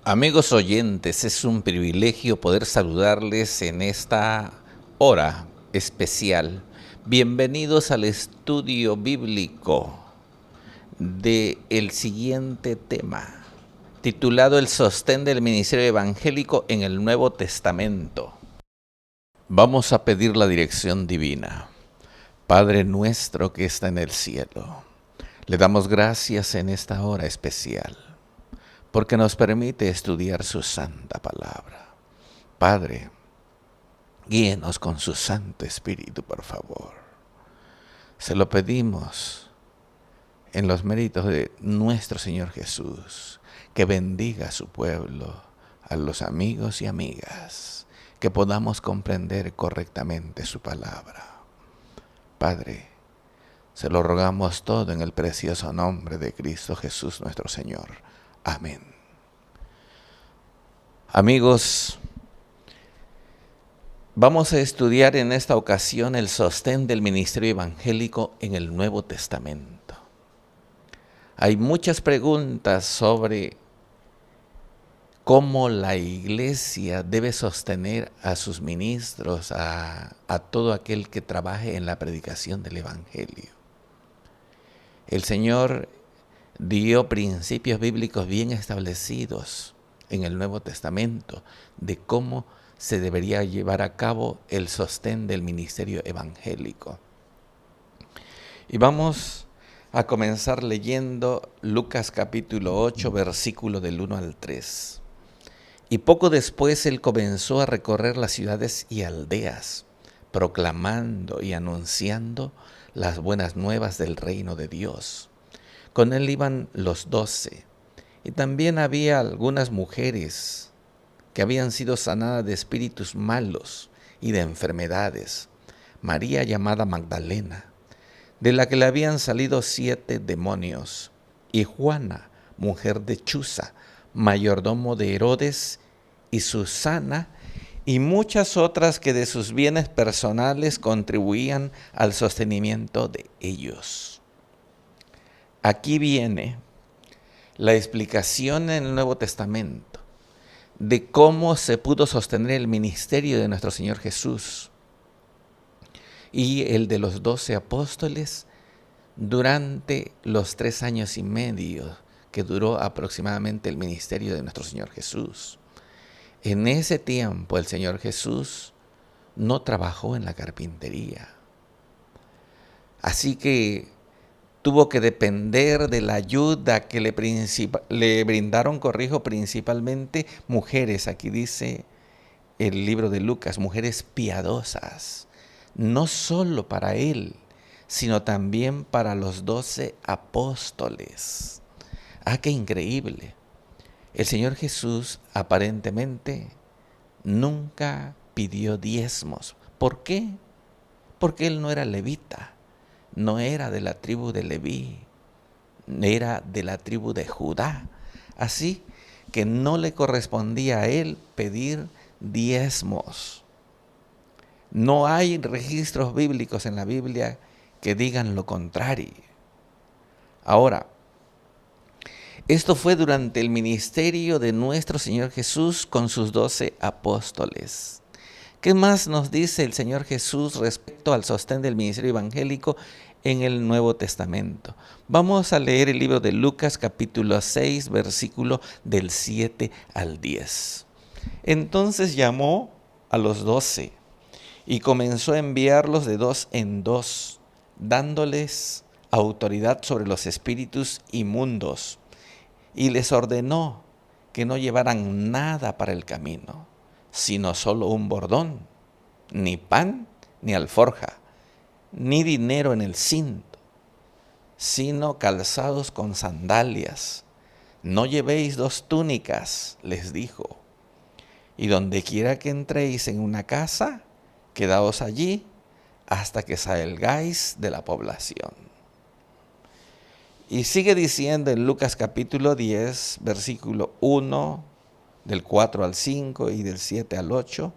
Amigos oyentes, es un privilegio poder saludarles en esta hora especial. Bienvenidos al estudio bíblico del siguiente tema, titulado El sostén del ministerio evangélico en el Nuevo Testamento. Vamos a pedir la dirección divina. Padre nuestro que está en el cielo, le damos gracias en esta hora especial, porque nos permite estudiar su santa palabra. Padre, guíenos con su Santo Espíritu, por favor. Se lo pedimos en los méritos de nuestro Señor Jesús, que bendiga a su pueblo, a los amigos y amigas, que podamos comprender correctamente su palabra. Padre, se lo rogamos todo en el precioso nombre de Cristo Jesús nuestro Señor. Amén. Amigos, vamos a estudiar en esta ocasión el sostén del ministerio evangélico en el Nuevo Testamento. Hay muchas preguntas sobre cómo la iglesia debe sostener a sus ministros, a todo aquel que trabaje en la predicación del evangelio. El Señor dio principios bíblicos bien establecidos en el Nuevo Testamento de cómo se debería llevar a cabo el sostén del ministerio evangélico. Y vamos a comenzar leyendo Lucas capítulo 8, versículo del 1 al 3. Y poco después él comenzó a recorrer las ciudades y aldeas, proclamando y anunciando las buenas nuevas del reino de Dios. Con él iban los 12, y también había algunas mujeres que habían sido sanadas de espíritus malos y de enfermedades. María llamada Magdalena, de la que le habían salido 7 demonios, y Juana, mujer de Chuza, mayordomo de Herodes, y Susana, y muchas otras que de sus bienes personales contribuían al sostenimiento de ellos. Aquí viene la explicación en el Nuevo Testamento de cómo se pudo sostener el ministerio de nuestro Señor Jesús y el de los 12 apóstoles durante los 3 años y medio que duró aproximadamente el ministerio de nuestro Señor Jesús. En ese tiempo el Señor Jesús no trabajó en la carpintería. Así que tuvo que depender de la ayuda que le brindaron, principalmente mujeres. Aquí dice el libro de Lucas, mujeres piadosas, no solo para él, sino también para los 12 apóstoles. ¡Ah, qué increíble! El Señor Jesús aparentemente nunca pidió diezmos. ¿Por qué? Porque él no era levita, no era de la tribu de Leví, era de la tribu de Judá. Así que no le correspondía a él pedir diezmos. No hay registros bíblicos en la Biblia que digan lo contrario. Ahora, esto fue durante el ministerio de nuestro Señor Jesús con sus 12 apóstoles. ¿Qué más nos dice el Señor Jesús respecto al sostén del ministerio evangélico en el Nuevo Testamento? Vamos a leer el libro de Lucas capítulo 6, versículo del 7 al 10. Entonces llamó a los 12 y comenzó a enviarlos de 2 en 2, dándoles autoridad sobre los espíritus inmundos. Y les ordenó que no llevaran nada para el camino, sino solo un bordón, ni pan, ni alforja, ni dinero en el cinto, sino calzados con sandalias. No llevéis 2 túnicas, les dijo. Y donde quiera que entréis en una casa, quedaos allí hasta que salgáis de la población. Y sigue diciendo en Lucas capítulo 10, versículo 1, del 4 al 5 y del 7 al 8,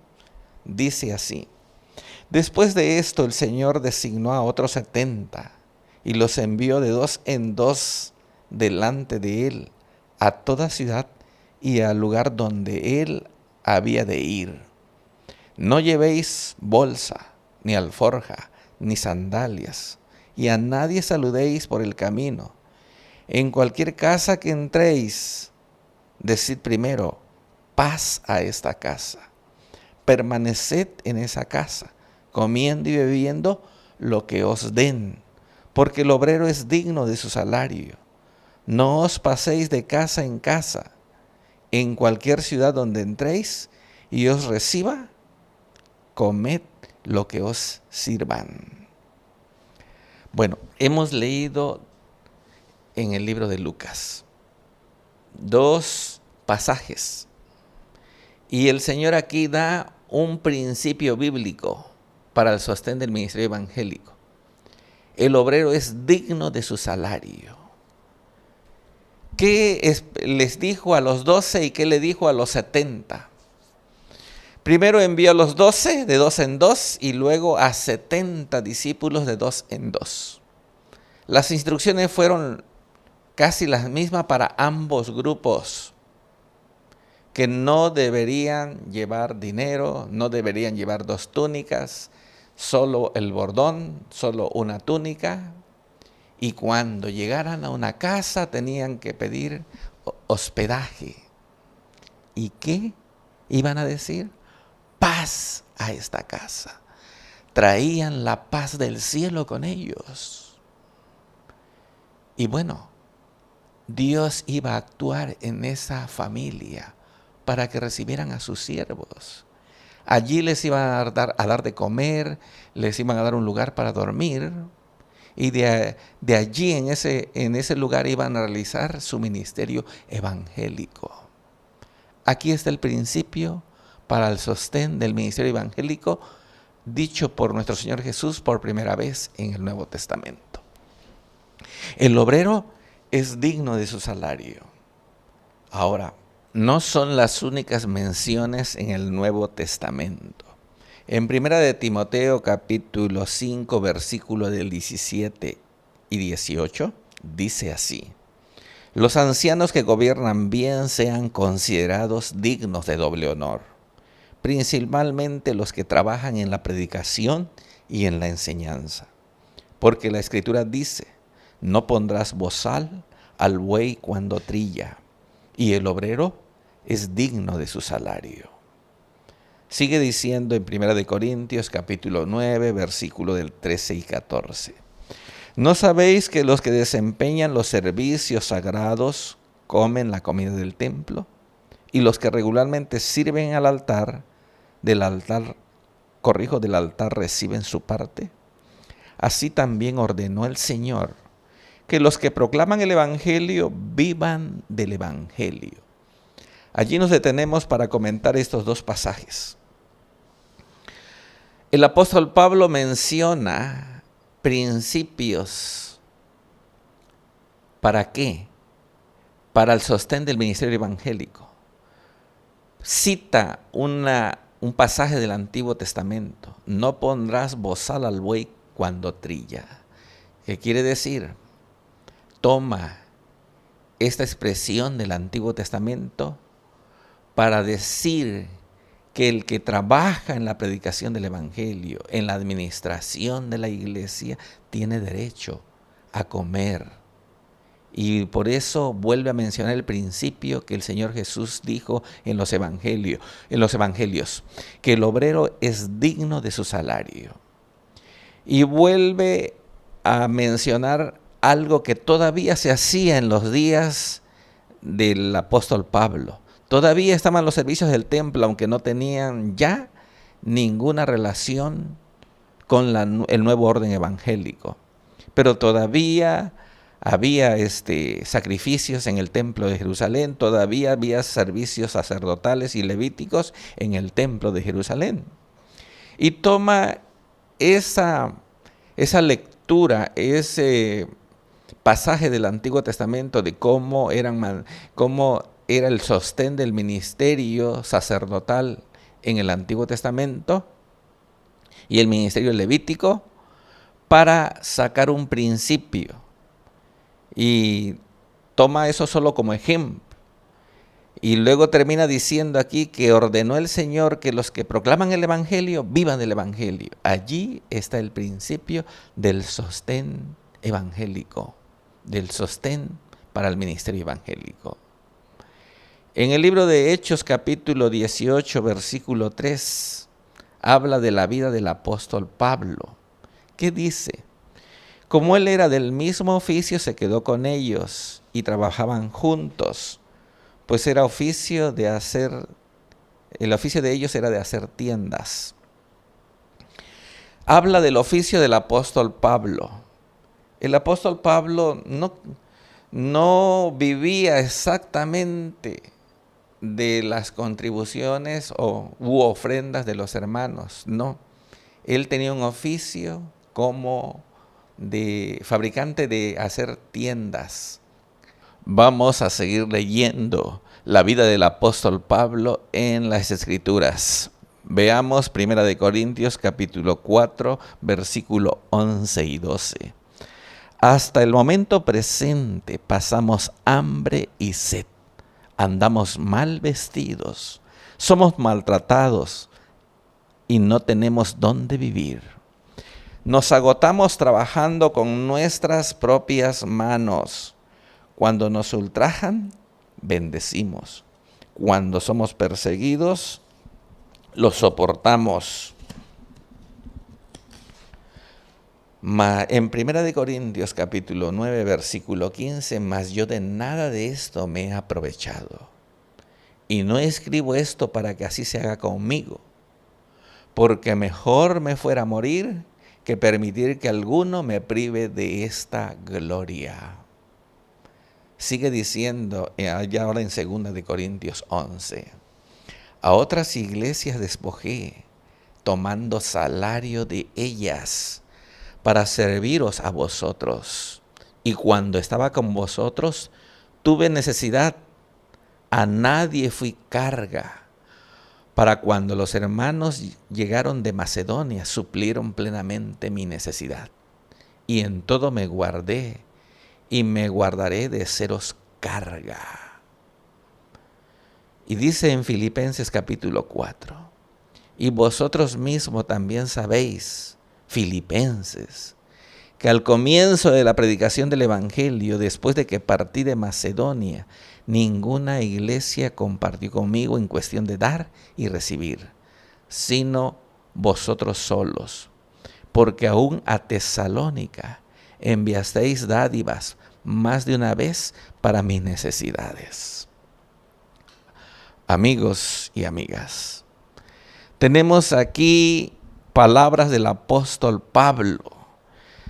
dice así: Después de esto el Señor designó a otros 70 y los envió de 2 en 2 delante de él a toda ciudad y al lugar donde él había de ir. No llevéis bolsa, ni alforja, ni sandalias, y a nadie saludéis por el camino. En cualquier casa que entréis, decid primero, paz a esta casa. Permaneced en esa casa, comiendo y bebiendo lo que os den, porque el obrero es digno de su salario. No os paséis de casa en casa. En cualquier ciudad donde entréis y os reciba, comed lo que os sirvan. Bueno, hemos leído en el libro de Lucas 2 pasajes y el Señor aquí da un principio bíblico para el sostén del ministerio evangélico. El obrero es digno de su salario. ¿Qué les dijo a los 12 y qué le dijo a los 70? Primero envió a los 12 de 2 en 2 y luego a 70 discípulos de 2 en 2. Las instrucciones fueron casi las mismas para ambos grupos, que no deberían llevar dinero, no deberían llevar 2 túnicas, solo el bordón, solo una túnica. Y cuando llegaran a una casa tenían que pedir hospedaje. ¿Y qué iban a decir? Paz a esta casa. Traían la paz del cielo con ellos. Y bueno, Dios iba a actuar en esa familia para que recibieran a sus siervos. Allí les iban a dar de comer, les iban a dar un lugar para dormir. Y de allí, en ese lugar, iban a realizar su ministerio evangélico. Aquí está el principio para el sostén del ministerio evangélico, dicho por nuestro Señor Jesús por primera vez en el Nuevo Testamento. El obrero es digno de su salario. Ahora, no son las únicas menciones en el Nuevo Testamento. En 1 de Timoteo capítulo 5 versículo del 17 y 18 dice así: los ancianos que gobiernan bien sean considerados dignos de doble honor, principalmente los que trabajan en la predicación y en la enseñanza. Porque la Escritura dice: no pondrás bozal al buey cuando trilla, y el obrero es digno de su salario. Sigue diciendo en 1 Corintios capítulo 9, versículo del 13 y 14. ¿No sabéis que los que desempeñan los servicios sagrados comen la comida del templo? Y los que regularmente sirven al altar, del altar reciben su parte. Así también ordenó el Señor que los que proclaman el Evangelio vivan del Evangelio. Allí nos detenemos para comentar estos 2 pasajes. El apóstol Pablo menciona principios. ¿Para qué? Para el sostén del ministerio evangélico. Cita un pasaje del Antiguo Testamento: no pondrás bozal al buey cuando trilla. ¿Qué quiere decir? Toma esta expresión del Antiguo Testamento para decir que el que trabaja en la predicación del Evangelio, en la administración de la iglesia, tiene derecho a comer. Y por eso vuelve a mencionar el principio que el Señor Jesús dijo en los evangelios, que el obrero es digno de su salario. Y vuelve a mencionar algo que todavía se hacía en los días del apóstol Pablo. Todavía estaban los servicios del templo, aunque no tenían ya ninguna relación con el nuevo orden evangélico. Pero todavía había sacrificios en el templo de Jerusalén, todavía había servicios sacerdotales y levíticos en el templo de Jerusalén. Y toma esa lectura, ese pasaje del Antiguo Testamento de cómo era el sostén del ministerio sacerdotal en el Antiguo Testamento y el ministerio levítico, para sacar un principio. Y toma eso solo como ejemplo. Y luego termina diciendo aquí que ordenó el Señor que los que proclaman el Evangelio vivan del Evangelio. Allí está el principio del sostén evangélico, del sostén para el ministerio evangélico. En el libro de Hechos capítulo 18 versículo 3 habla de la vida del apóstol Pablo. ¿Qué dice? Como él era del mismo oficio, se quedó con ellos y trabajaban juntos, pues el oficio de ellos era de hacer tiendas. Habla del oficio del apóstol Pablo. El apóstol Pablo no vivía exactamente de las contribuciones u ofrendas de los hermanos, no. Él tenía un oficio como de fabricante de hacer tiendas. Vamos a seguir leyendo la vida del apóstol Pablo en las Escrituras. Veamos 1 Corintios capítulo 4, versículo 11 y 12. Hasta el momento presente pasamos hambre y sed, andamos mal vestidos, somos maltratados y no tenemos dónde vivir. Nos agotamos trabajando con nuestras propias manos. Cuando nos ultrajan, bendecimos. Cuando somos perseguidos, lo soportamos. En 1 Corintios capítulo 9, versículo 15, mas yo de nada de esto me he aprovechado. Y no escribo esto para que así se haga conmigo, porque mejor me fuera a morir que permitir que alguno me prive de esta gloria. Sigue diciendo allá ahora en 2 Corintios 11. A otras iglesias despojé, tomando salario de ellas, para serviros a vosotros. Y cuando estaba con vosotros, tuve necesidad, a nadie fui carga. Para cuando los hermanos llegaron de Macedonia, suplieron plenamente mi necesidad. Y en todo me guardé, y me guardaré de seros carga. Y dice en Filipenses capítulo 4, y vosotros mismos también sabéis, filipenses, que al comienzo de la predicación del Evangelio, después de que partí de Macedonia, ninguna iglesia compartió conmigo en cuestión de dar y recibir, sino vosotros solos, porque aún a Tesalónica enviasteis dádivas más de una vez para mis necesidades. Amigos y amigas, tenemos aquí palabras del apóstol Pablo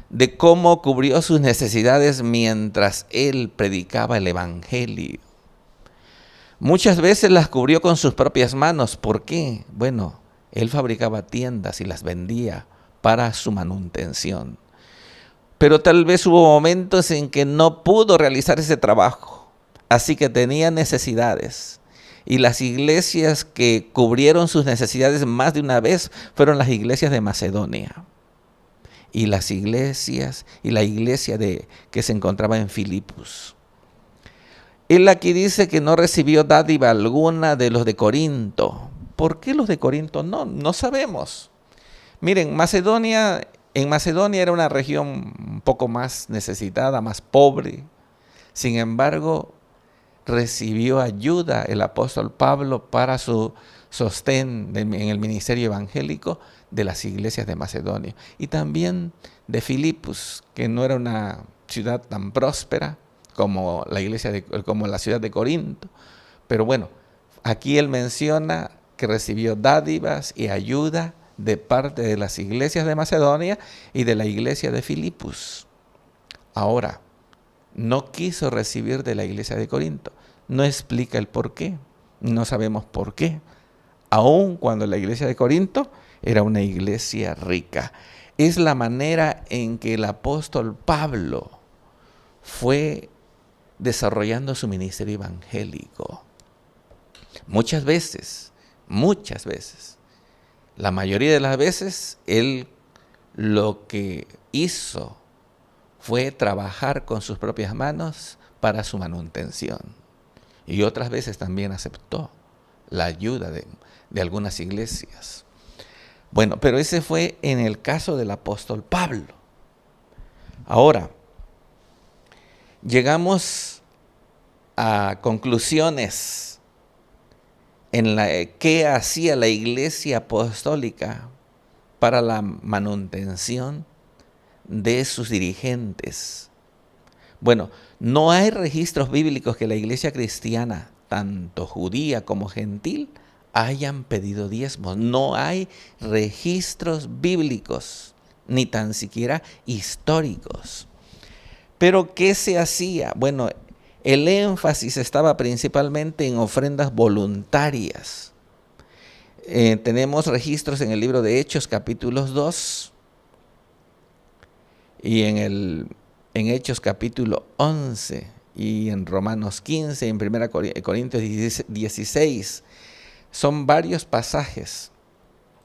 de cómo cubrió sus necesidades mientras él predicaba el Evangelio. Muchas veces las cubrió con sus propias manos. ¿Por qué? Bueno, él fabricaba tiendas y las vendía para su manutención. Pero tal vez hubo momentos en que no pudo realizar ese trabajo, así que tenía necesidades. Y las iglesias que cubrieron sus necesidades más de una vez fueron las iglesias de Macedonia. Y la iglesia que se encontraba en Filipos. Él aquí dice que no recibió dádiva alguna de los de Corinto. ¿Por qué los de Corinto? No sabemos. Miren, en Macedonia era una región un poco más necesitada, más pobre. Sin embargo, recibió ayuda el apóstol Pablo para su sostén en el ministerio evangélico de las iglesias de Macedonia. Y también de Filipos, que no era una ciudad tan próspera como la ciudad de Corinto. Pero bueno, aquí él menciona que recibió dádivas y ayuda de parte de las iglesias de Macedonia y de la iglesia de Filipos. Ahora, no quiso recibir de la iglesia de Corinto. No explica el por qué. No sabemos por qué. Aun cuando la iglesia de Corinto era una iglesia rica. Es la manera en que el apóstol Pablo fue desarrollando su ministerio evangélico. Muchas veces, la mayoría de las veces, él lo que hizo fue trabajar con sus propias manos para su manutención. y otras veces también aceptó la ayuda de algunas iglesias. Bueno, pero ese fue en el caso del apóstol Pablo. Ahora, llegamos a conclusiones en qué hacía la iglesia apostólica para la manutención de sus dirigentes. Bueno, no hay registros bíblicos que la iglesia cristiana, tanto judía como gentil, hayan pedido diezmos. No hay registros bíblicos, ni tan siquiera históricos. Pero ¿qué se hacía? Bueno, el énfasis estaba principalmente en ofrendas voluntarias. Tenemos registros en el libro de Hechos, capítulos 2, y en Hechos capítulo 11, y en Romanos 15, en 1 Corintios 16. Son varios pasajes.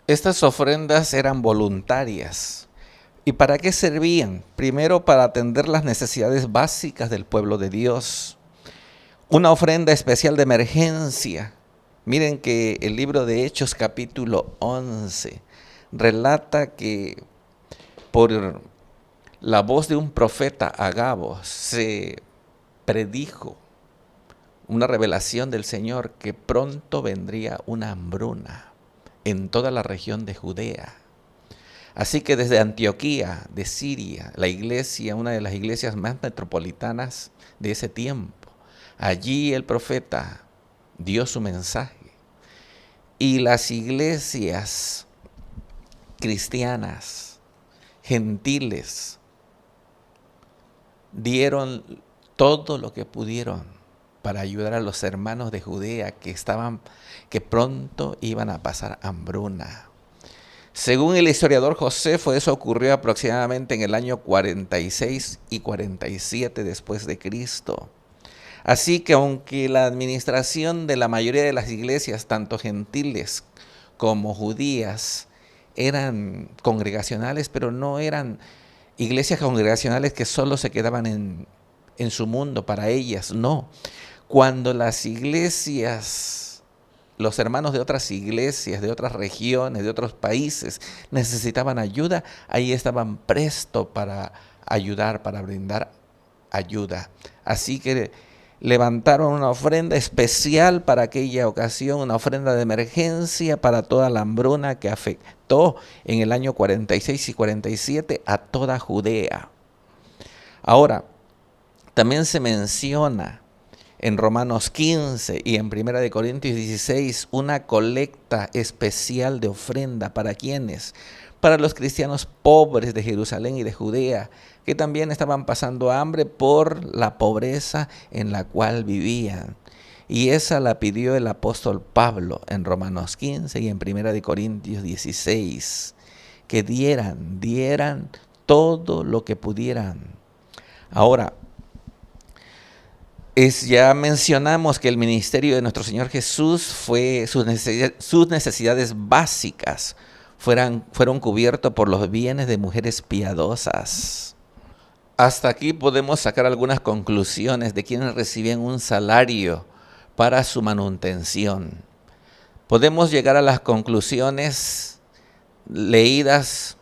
Estas ofrendas eran voluntarias. ¿Y para qué servían? Primero, para atender las necesidades básicas del pueblo de Dios. Una ofrenda especial de emergencia. Miren que el libro de Hechos capítulo 11 relata que por la voz de un profeta, Agabo, se predijo una revelación del Señor que pronto vendría una hambruna en toda la región de Judea. Así que desde Antioquía de Siria, la iglesia, una de las iglesias más metropolitanas de ese tiempo, allí el profeta dio su mensaje. Y las iglesias cristianas, gentiles, dieron todo lo que pudieron para ayudar a los hermanos de Judea que pronto iban a pasar hambruna. Según el historiador Josefo, eso ocurrió aproximadamente en el año 46 y 47 después de Cristo. Así que aunque la administración de la mayoría de las iglesias, tanto gentiles como judías, eran congregacionales, pero no eran iglesias congregacionales que solo se quedaban en su mundo para ellas, no. Cuando las iglesias, los hermanos de otras iglesias, de otras regiones, de otros países, necesitaban ayuda, ahí estaban prestos para ayudar, para brindar ayuda. Así que levantaron una ofrenda especial para aquella ocasión, una ofrenda de emergencia para toda la hambruna que afectó en el año 46 y 47 a toda Judea. Ahora, también se menciona en Romanos 15 y en 1 Corintios 16 una colecta especial de ofrenda. ¿Para quiénes? Para los cristianos pobres de Jerusalén y de Judea, que también estaban pasando hambre por la pobreza en la cual vivían. Y esa la pidió el apóstol Pablo en Romanos 15 y en 1 Corintios 16, que dieran todo lo que pudieran. Ahora, ya mencionamos que el ministerio de nuestro Señor Jesús fue sus necesidades básicas fueron cubiertos por los bienes de mujeres piadosas. Hasta aquí podemos sacar algunas conclusiones de quienes recibían un salario para su manutención. Podemos llegar a las conclusiones leídas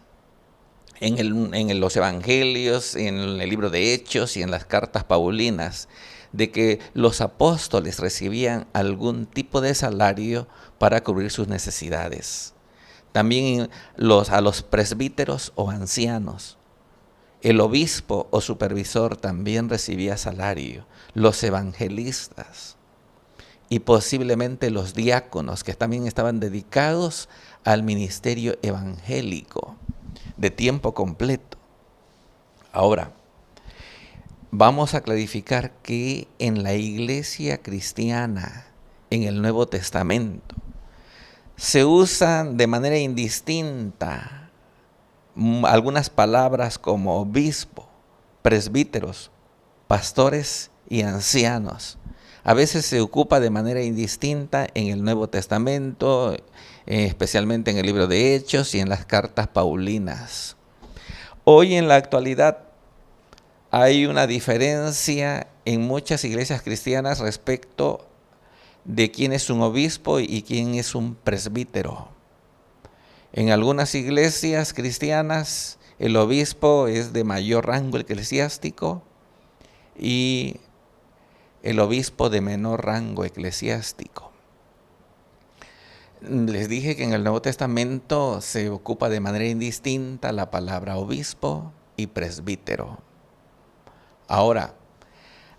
en los evangelios, en el libro de Hechos y en las cartas paulinas, de que los apóstoles recibían algún tipo de salario para cubrir sus necesidades. También a los presbíteros o ancianos. El obispo o supervisor también recibía salario. Los evangelistas y posiblemente los diáconos, que también estaban dedicados al ministerio evangélico de tiempo completo. Ahora, vamos a clarificar que en la iglesia cristiana, en el Nuevo Testamento, se usan de manera indistinta algunas palabras como obispo, presbíteros, pastores y ancianos. A veces se ocupa de manera indistinta en el Nuevo Testamento, especialmente en el libro de Hechos y en las cartas paulinas. Hoy en la actualidad hay una diferencia en muchas iglesias cristianas respecto de quién es un obispo y quién es un presbítero. En algunas iglesias cristianas el obispo es de mayor rango eclesiástico y el obispo de menor rango eclesiástico. Les dije que en el Nuevo Testamento se ocupa de manera indistinta la palabra obispo y presbítero. Ahora,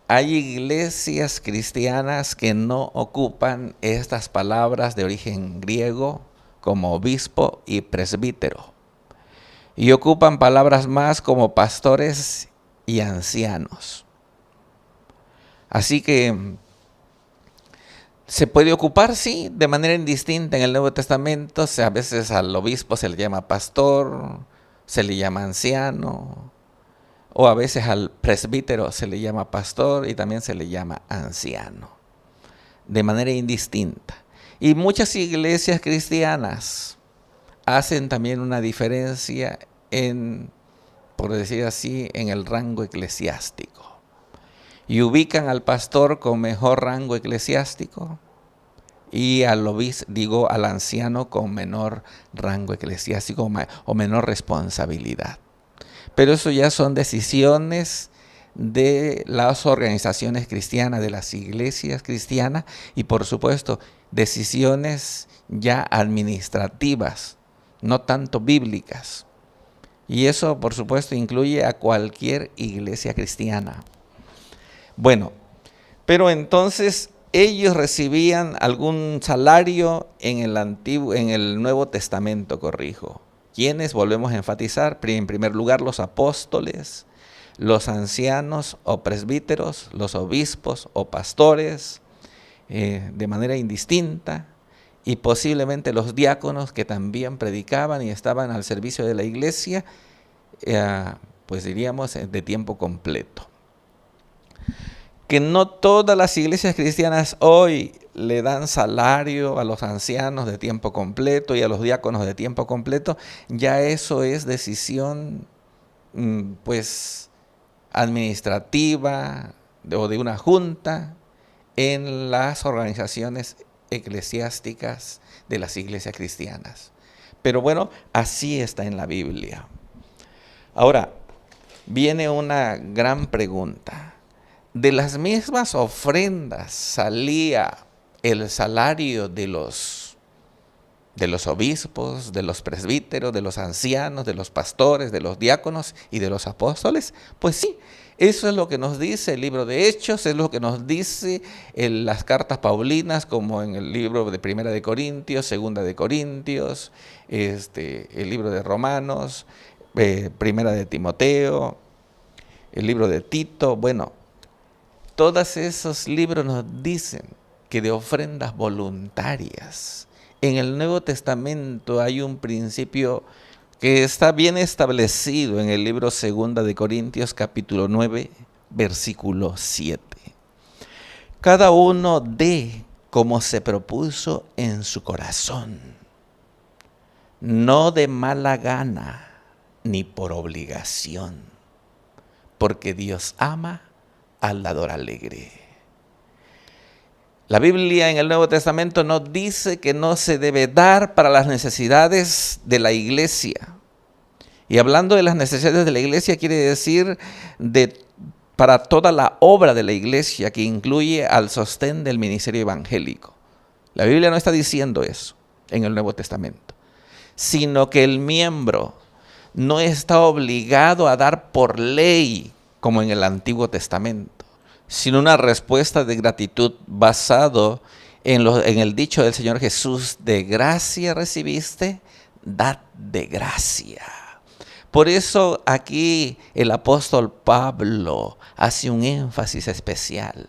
hay iglesias cristianas que no ocupan estas palabras de origen griego como obispo y presbítero, y ocupan palabras más como pastores y ancianos. Así que se puede ocupar, sí, de manera indistinta en el Nuevo Testamento. A veces al obispo se le llama pastor, se le llama anciano, o a veces al presbítero se le llama pastor y también se le llama anciano, de manera indistinta. Y muchas iglesias cristianas hacen también una diferencia en, por decir así, en el rango eclesiástico. Y ubican al pastor con mejor rango eclesiástico y al obispo, al anciano con menor rango eclesiástico o menor responsabilidad. Pero eso ya son decisiones de las organizaciones cristianas, de las iglesias cristianas y por supuesto decisiones ya administrativas, no tanto bíblicas. Y eso por supuesto incluye a cualquier iglesia cristiana. Bueno, pero entonces ellos recibían algún salario en el Nuevo Testamento, corrijo. ¿Quiénes? Volvemos a enfatizar, en primer lugar los apóstoles, los ancianos o presbíteros, los obispos o pastores, de manera indistinta, y posiblemente los diáconos que también predicaban y estaban al servicio de la iglesia, pues diríamos de tiempo completo. Que no todas las iglesias cristianas hoy le dan salario a los ancianos de tiempo completo y a los diáconos de tiempo completo, ya eso es decisión pues administrativa o de una junta en las organizaciones eclesiásticas de las iglesias cristianas. Pero bueno, así está en la Biblia. Ahora, viene una gran pregunta. De las mismas ofrendas salía el salario de los obispos, de los presbíteros, de los ancianos, de los pastores, de los diáconos y de los apóstoles. Pues sí, eso es lo que nos dice el libro de Hechos, es lo que nos dice las cartas paulinas, como en el libro de Primera de Corintios, Segunda de Corintios, el libro de Romanos, Primera de Timoteo, el libro de Tito. Bueno, todos esos libros nos dicen que de ofrendas voluntarias. En el Nuevo Testamento hay un principio que está bien establecido en el libro 2 de Corintios, capítulo 9, versículo 7. Cada uno dé como se propuso en su corazón, no de mala gana ni por obligación, porque Dios ama al dador alegre. La Biblia en el Nuevo Testamento nos dice que no se debe dar para las necesidades de la iglesia. Y hablando de las necesidades de la iglesia, quiere decir para toda la obra de la iglesia, que incluye al sostén del ministerio evangélico. La Biblia no está diciendo eso en el Nuevo Testamento, sino que el miembro no está obligado a dar por ley, como en el Antiguo Testamento, sino una respuesta de gratitud basado en el dicho del Señor Jesús: de gracia recibiste, dad de gracia. Por eso aquí el apóstol Pablo hace un énfasis especial,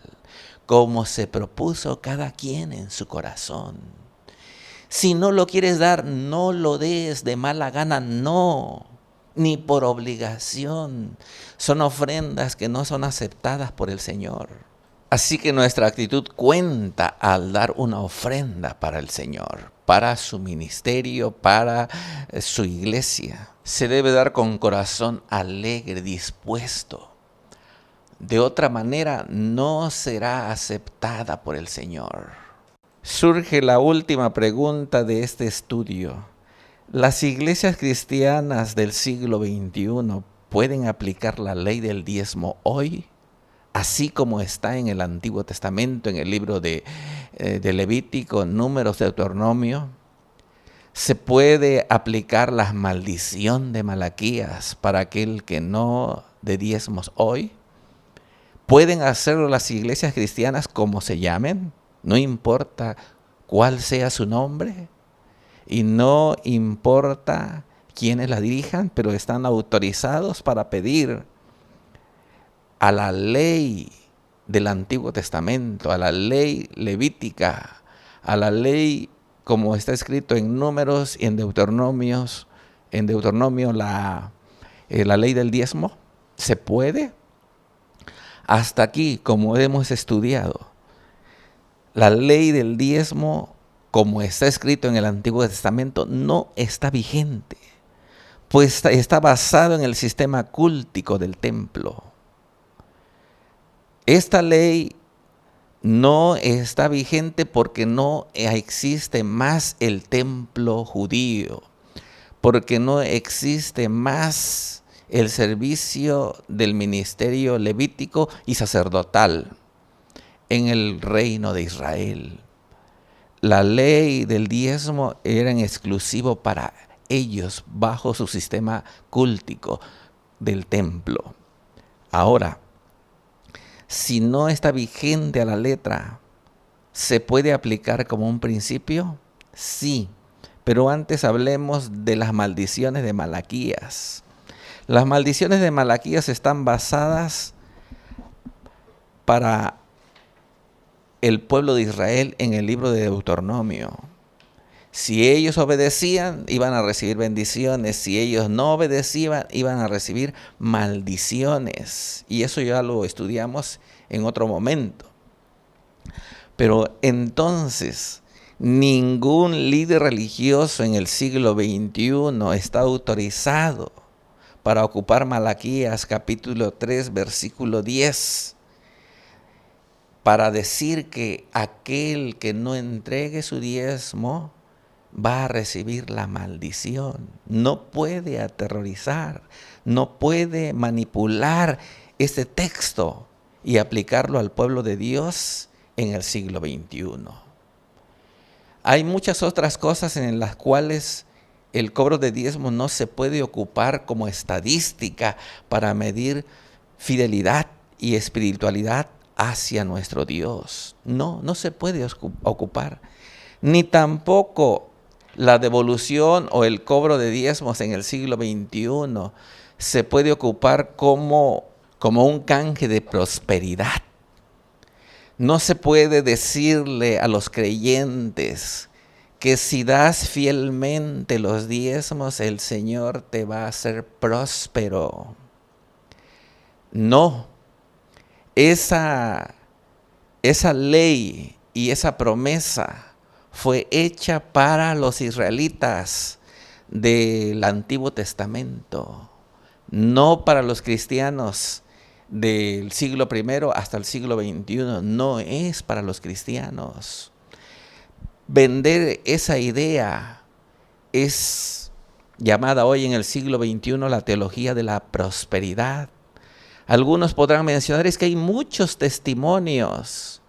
como se propuso cada quien en su corazón. Si no lo quieres dar, no lo des de mala gana, no, ni por obligación. Son ofrendas que no son aceptadas por el Señor. Así que nuestra actitud cuenta al dar una ofrenda para el Señor, para su ministerio, para su iglesia. Se debe dar con corazón alegre, dispuesto. De otra manera no será aceptada por el Señor. Surge la última pregunta de este estudio. ¿Las iglesias cristianas del siglo XXI pueden aplicar la ley del diezmo hoy? Así como está en el Antiguo Testamento, en el libro de Levítico, Números, Deuteronomio. ¿Se puede aplicar la maldición de Malaquías para aquel que no dé diezmos hoy? ¿Pueden hacerlo las iglesias cristianas como se llamen? No importa cuál sea su nombre y no importa quiénes la dirijan, pero están autorizados para pedir a la ley del Antiguo Testamento, a la ley levítica, a la ley como está escrito en Números y en Deuteronomio, la ley del diezmo. ¿Se puede? Hasta aquí, como hemos estudiado, la ley del diezmo, como está escrito en el Antiguo Testamento, no está vigente, pues está basado en el sistema cúltico del templo. Esta ley no está vigente porque no existe más el templo judío, porque no existe más el servicio del ministerio levítico y sacerdotal en el reino de Israel. La ley del diezmo era en exclusivo para ellos bajo su sistema cúltico del templo. Ahora, si no está vigente a la letra, ¿se puede aplicar como un principio? Sí, pero antes hablemos de las maldiciones de Malaquías. Las maldiciones de Malaquías están basadas para el pueblo de Israel en el libro de Deuteronomio. Si ellos obedecían, iban a recibir bendiciones. Si ellos no obedecían, iban a recibir maldiciones. Y eso ya lo estudiamos en otro momento. Pero entonces, ningún líder religioso en el siglo XXI está autorizado para ocupar Malaquías capítulo 3, versículo 10, para decir que aquel que no entregue su diezmo va a recibir la maldición. No puede aterrorizar, no puede manipular este texto y aplicarlo al pueblo de Dios en el siglo XXI. Hay muchas otras cosas en las cuales el cobro de diezmo no se puede ocupar como estadística para medir fidelidad y espiritualidad hacia nuestro Dios. No se puede ocupar. Ni tampoco la devolución o el cobro de diezmos en el siglo XXI se puede ocupar como un canje de prosperidad. No se puede decirle a los creyentes que si das fielmente los diezmos, el Señor te va a hacer próspero. No, esa ley y esa promesa fue hecha para los israelitas del Antiguo Testamento, no para los cristianos del siglo I hasta el siglo XXI. No es para los cristianos. Vender esa idea es llamada hoy en el siglo XXI la teología de la prosperidad. Algunos podrán mencionar, es que hay muchos testimonios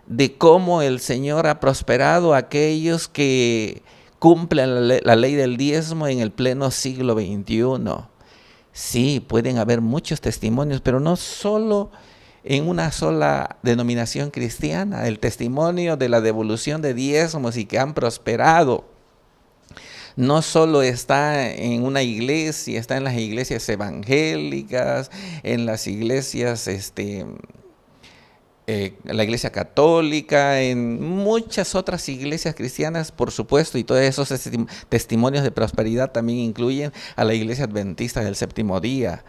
de cómo el Señor ha prosperado a aquellos que cumplen la ley del diezmo en el pleno siglo XXI. Sí, pueden haber muchos testimonios, pero no solo en una sola denominación cristiana. El testimonio de la devolución de diezmos y que han prosperado no solo está en una iglesia, está en las iglesias evangélicas, en las iglesias la iglesia católica, en muchas otras iglesias cristianas, por supuesto, y todos esos testimonios de prosperidad también incluyen a la iglesia adventista del séptimo día,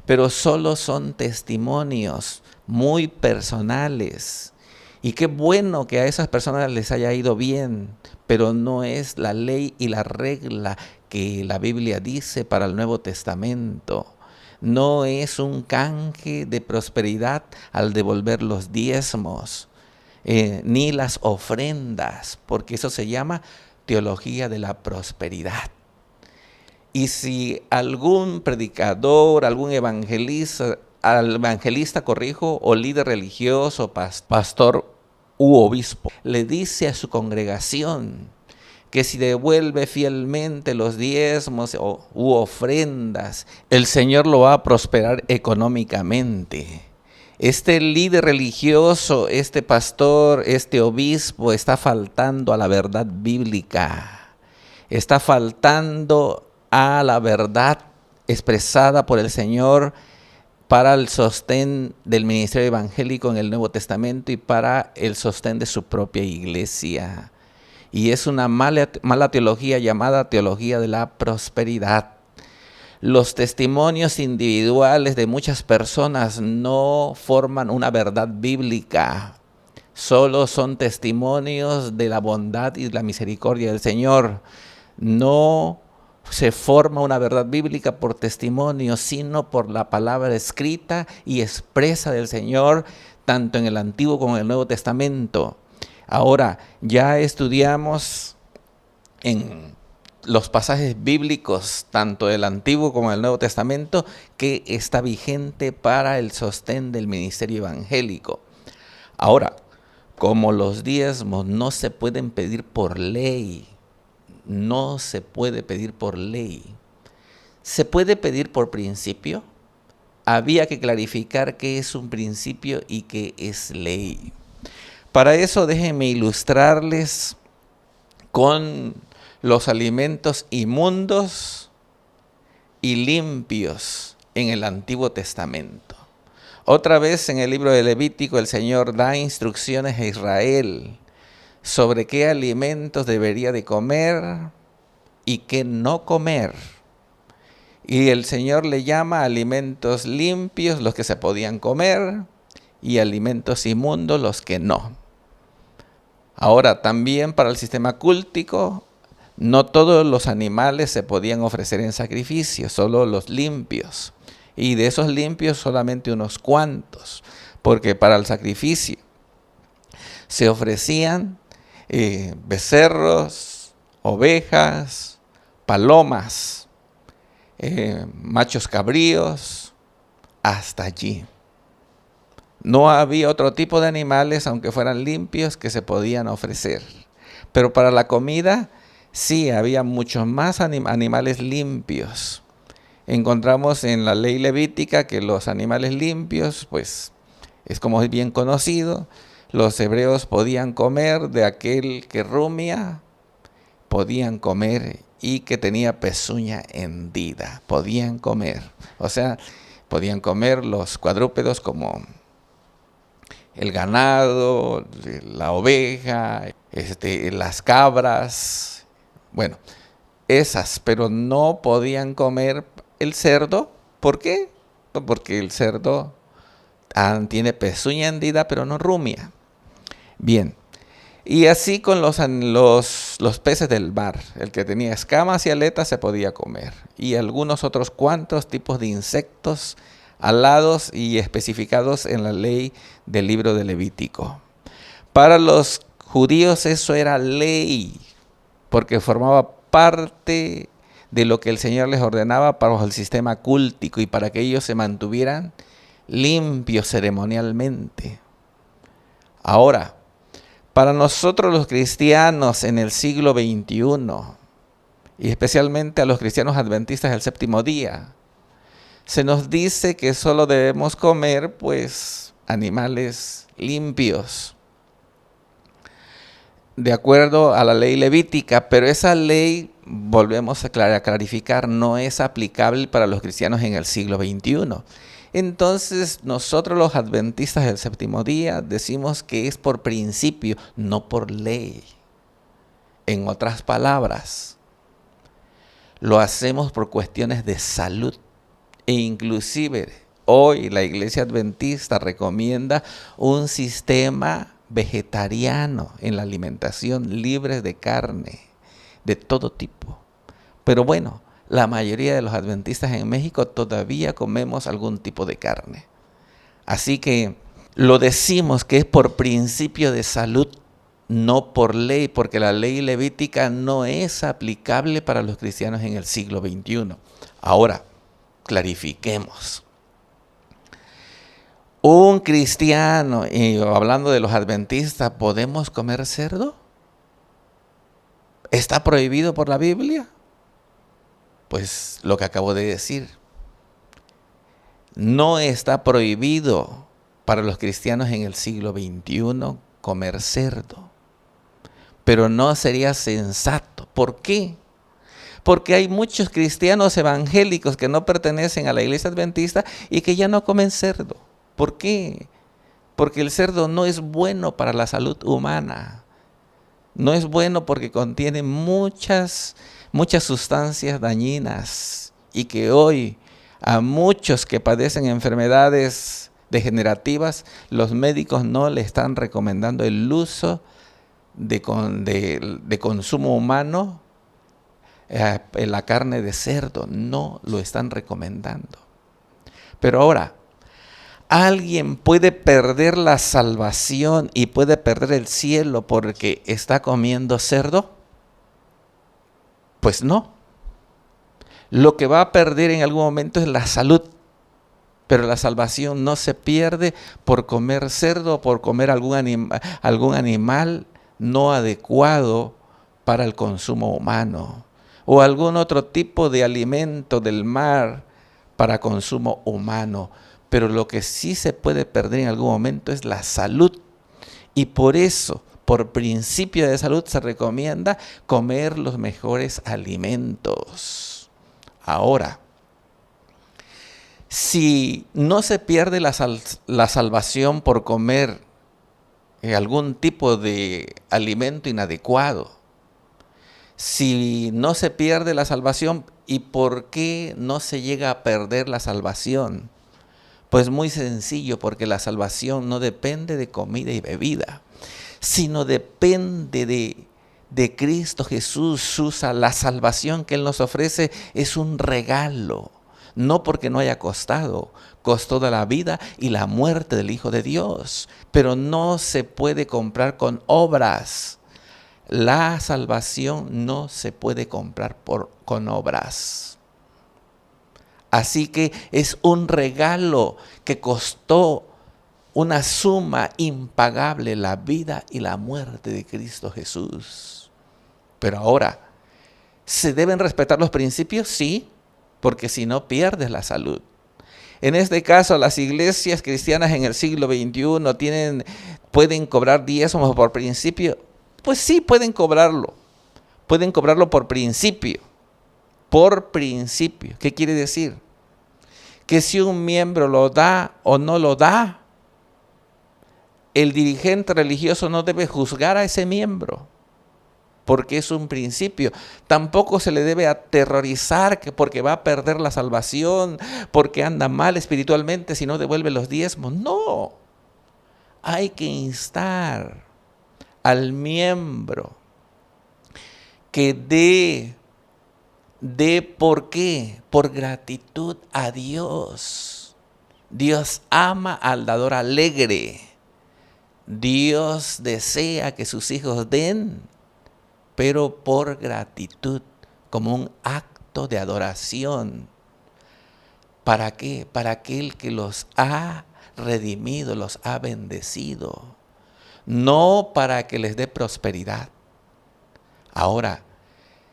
pero solo son testimonios muy personales. Y qué bueno que a esas personas les haya ido bien, pero no es la ley y la regla que la Biblia dice para el Nuevo Testamento. No es un canje de prosperidad al devolver los diezmos. ni las ofrendas, porque eso se llama teología de la prosperidad. Y si algún predicador, algún evangelista, o líder religioso, pastor u obispo, le dice a su congregación que si devuelve fielmente los diezmos u ofrendas, el Señor lo va a prosperar económicamente. Este líder religioso, este pastor, este obispo está faltando a la verdad bíblica. Está faltando a la verdad expresada por el Señor para el sostén del ministerio evangélico en el Nuevo Testamento y para el sostén de su propia iglesia. Y es una mala teología llamada teología de la prosperidad. Los testimonios individuales de muchas personas no forman una verdad bíblica. Solo son testimonios de la bondad y la misericordia del Señor. No se forma una verdad bíblica por testimonio, sino por la palabra escrita y expresa del Señor, tanto en el Antiguo como en el Nuevo Testamento. Ahora, ya estudiamos en los pasajes bíblicos, tanto del Antiguo como del Nuevo Testamento, que está vigente para el sostén del ministerio evangélico. Ahora, como los diezmos no se pueden pedir por ley, no se puede pedir por ley, ¿se puede pedir por principio? Había que clarificar qué es un principio y qué es ley. Para eso déjenme ilustrarles con los alimentos inmundos y limpios en el Antiguo Testamento. Otra vez en el libro de Levítico el Señor da instrucciones a Israel sobre qué alimentos debería de comer y qué no comer. Y el Señor le llama alimentos limpios los que se podían comer y alimentos inmundos los que no. Ahora, también para el sistema cúltico, no todos los animales se podían ofrecer en sacrificio, solo los limpios. Y de esos limpios solamente unos cuantos, porque para el sacrificio se ofrecían becerros, ovejas, palomas, machos cabríos, hasta allí. No había otro tipo de animales, aunque fueran limpios, que se podían ofrecer. Pero para la comida, sí, había muchos más animales limpios. Encontramos en la ley levítica que los animales limpios, pues, es como es bien conocido, los hebreos podían comer de aquel que rumia, podían comer, y que tenía pezuña hendida, podían comer. O sea, podían comer los cuadrúpedos como el ganado, la oveja, las cabras, bueno, esas, pero no podían comer el cerdo. ¿Por qué? Porque el cerdo tiene pezuña hendida, pero no rumia. Bien, y así con los peces del mar. El que tenía escamas y aletas se podía comer. Y algunos otros cuantos tipos de insectos alados y especificados en la ley del libro de Levítico. Para los judíos eso era ley, porque formaba parte de lo que el Señor les ordenaba para el sistema cúltico y para que ellos se mantuvieran limpios ceremonialmente. Ahora, para nosotros los cristianos en el siglo XXI, y especialmente a los cristianos adventistas del séptimo día, se nos dice que solo debemos comer, pues, animales limpios, de acuerdo a la ley levítica, pero esa ley, volvemos a clarificar, no es aplicable para los cristianos en el siglo XXI. Entonces, nosotros los adventistas del séptimo día decimos que es por principio, no por ley. En otras palabras, lo hacemos por cuestiones de salud. E inclusive hoy la Iglesia Adventista recomienda un sistema vegetariano en la alimentación, libre de carne, de todo tipo. Pero bueno, la mayoría de los adventistas en México todavía comemos algún tipo de carne. Así que Lo decimos que es por principio de salud, no por ley, porque la ley levítica no es aplicable para los cristianos en el siglo XXI. Ahora, clarifiquemos. Un cristiano, y hablando de los adventistas, ¿podemos comer cerdo? ¿Está prohibido por la Biblia? Pues lo que acabo de decir. No está prohibido para los cristianos en el siglo XXI comer cerdo. Pero no sería sensato. ¿Por qué? Porque hay muchos cristianos evangélicos que no pertenecen a la iglesia adventista y que ya no comen cerdo. ¿Por qué? Porque el cerdo no es bueno para la salud humana. No es bueno porque contiene muchas sustancias dañinas y que hoy a muchos que padecen enfermedades degenerativas, los médicos no le están recomendando el uso de consumo humano, la carne de cerdo, no lo están recomendando. Pero ahora, ¿alguien puede perder la salvación y puede perder el cielo porque está comiendo cerdo? Pues no. Lo que va a perder en algún momento es la salud, pero la salvación no se pierde por comer cerdo o por comer algún animal no adecuado para el consumo humano o algún otro tipo de alimento del mar para consumo humano. Pero lo que sí se puede perder en algún momento es la salud. Y por eso, por principio de salud, se recomienda comer los mejores alimentos. Ahora, si no se pierde la salvación por comer algún tipo de alimento inadecuado, si no se pierde la salvación, ¿y por qué no se llega a perder la salvación? Pues muy sencillo, porque la salvación no depende de comida y bebida, sino depende de Cristo Jesús. La salvación que Él nos ofrece es un regalo, no porque no haya costado, costó de la vida y la muerte del Hijo de Dios, pero no se puede comprar con obras. La salvación no se puede comprar con obras. Así que es un regalo que costó una suma impagable, la vida y la muerte de Cristo Jesús. Pero ahora, ¿se deben respetar los principios? Sí, porque si no pierdes la salud. En este caso, las iglesias cristianas en el siglo XXI pueden cobrar diezmos por principio. Pues sí, pueden cobrarlo. Pueden cobrarlo por principio. Por principio. ¿Qué quiere decir? Que si un miembro lo da o no lo da, el dirigente religioso no debe juzgar a ese miembro, porque es un principio. Tampoco se le debe aterrorizar porque va a perder la salvación, porque anda mal espiritualmente si no devuelve los diezmos. No, hay que instar al miembro que dé ¿por qué? Por gratitud a Dios. Dios ama al dador alegre. Dios desea que sus hijos den, pero por gratitud, como un acto de adoración. ¿Para qué? Para aquel que los ha redimido, los ha bendecido. No para que les dé prosperidad. Ahora,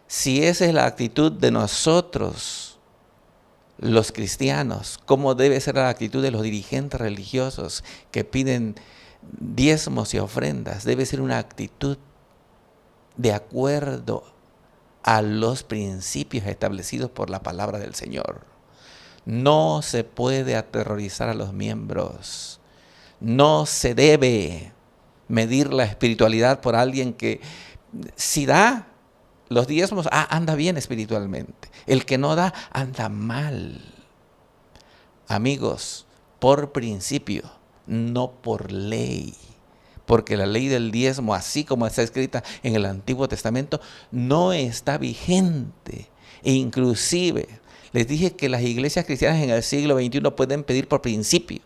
si esa es la actitud de nosotros, los cristianos, ¿cómo debe ser la actitud de los dirigentes religiosos que piden diezmos y ofrendas? Debe ser una actitud de acuerdo a los principios establecidos por la palabra del Señor. No se puede aterrorizar a los miembros. No se debe medir la espiritualidad por alguien que si da los diezmos, anda bien espiritualmente. El que no da, anda mal. Amigos, por principio, no por ley. Porque la ley del diezmo, así como está escrita en el Antiguo Testamento, no está vigente. E inclusive, les dije que las iglesias cristianas en el siglo XXI pueden pedir por principio.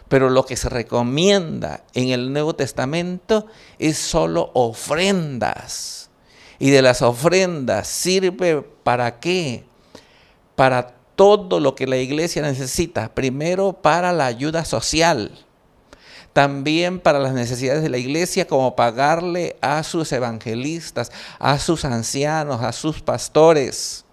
Pero lo que se recomienda en el Nuevo Testamento es solo ofrendas. Y de las ofrendas sirve ¿para qué? Para todo lo que la iglesia necesita. Primero, para la ayuda social. También para las necesidades de la iglesia, como pagarle a sus evangelistas, a sus ancianos, a sus pastores.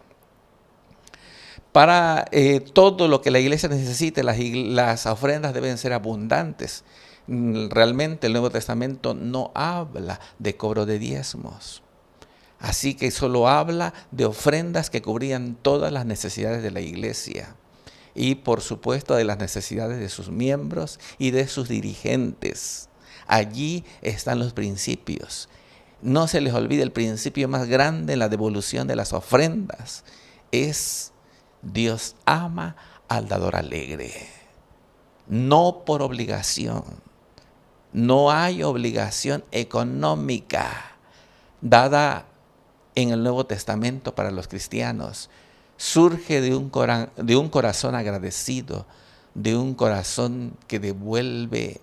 Para todo lo que la iglesia necesite, las ofrendas deben ser abundantes. Realmente el Nuevo Testamento no habla de cobro de diezmos. Así que solo habla de ofrendas que cubrían todas las necesidades de la iglesia. Y por supuesto de las necesidades de sus miembros y de sus dirigentes. Allí están los principios. No se les olvide el principio más grande en la devolución de las ofrendas. Es Dios ama al dador alegre. No por obligación. No hay obligación económica dada en el Nuevo Testamento para los cristianos. Surge de un corazón agradecido, de un corazón que devuelve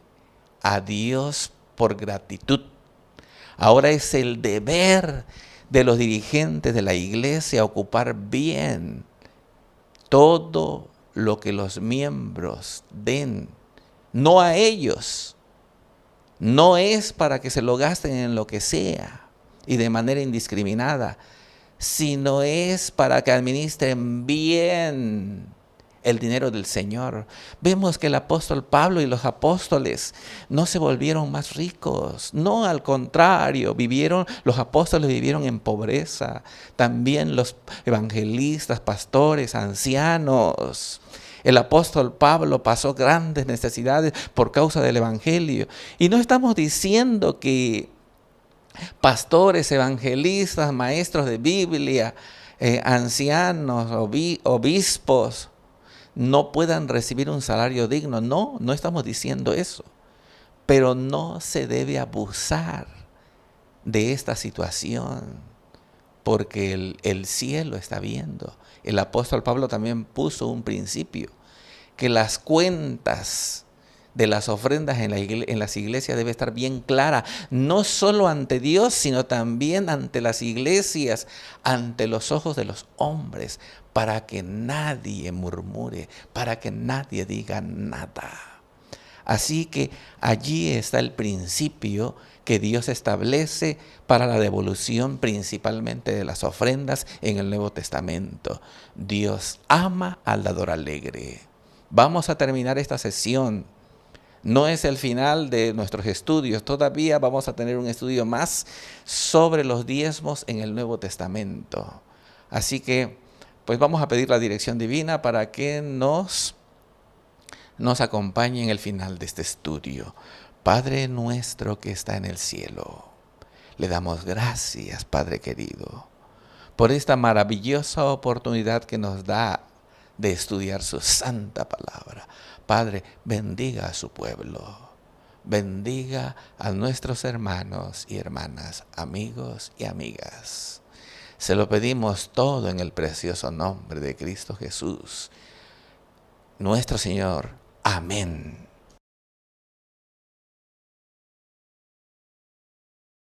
a Dios por gratitud. Ahora es el deber de los dirigentes de la iglesia ocupar bien todo lo que los miembros den, no a ellos. No es para que se lo gasten en lo que sea y de manera indiscriminada, sino es para que administren bien el dinero del Señor. Vemos que el apóstol Pablo y los apóstoles no se volvieron más ricos, no, al contrario, los apóstoles vivieron en pobreza, también los evangelistas, pastores, ancianos. El apóstol Pablo pasó grandes necesidades por causa del evangelio. Y no estamos diciendo que pastores, evangelistas, maestros de Biblia, ancianos, obispos, no puedan recibir un salario digno. No, no estamos diciendo eso. Pero no se debe abusar de esta situación, porque el cielo está viendo. El apóstol Pablo también puso un principio, que las cuentas de las ofrendas en las iglesias debe estar bien clara, no solo ante Dios, sino también ante las iglesias, ante los ojos de los hombres, para que nadie murmure, para que nadie diga nada. Así que allí está el principio que Dios establece para la devolución principalmente de las ofrendas en el Nuevo Testamento. Dios ama al dador alegre. Vamos a terminar esta sesión. No es el final de nuestros estudios, todavía vamos a tener un estudio más sobre los diezmos en el Nuevo Testamento. Así que, pues vamos a pedir la dirección divina para que nos acompañe en el final de este estudio. Padre nuestro que está en el cielo, le damos gracias, Padre querido, por esta maravillosa oportunidad que nos da de estudiar su santa palabra. Padre, bendiga a su pueblo, bendiga a nuestros hermanos y hermanas, amigos y amigas. Se lo pedimos todo en el precioso nombre de Cristo Jesús, nuestro Señor. Amén.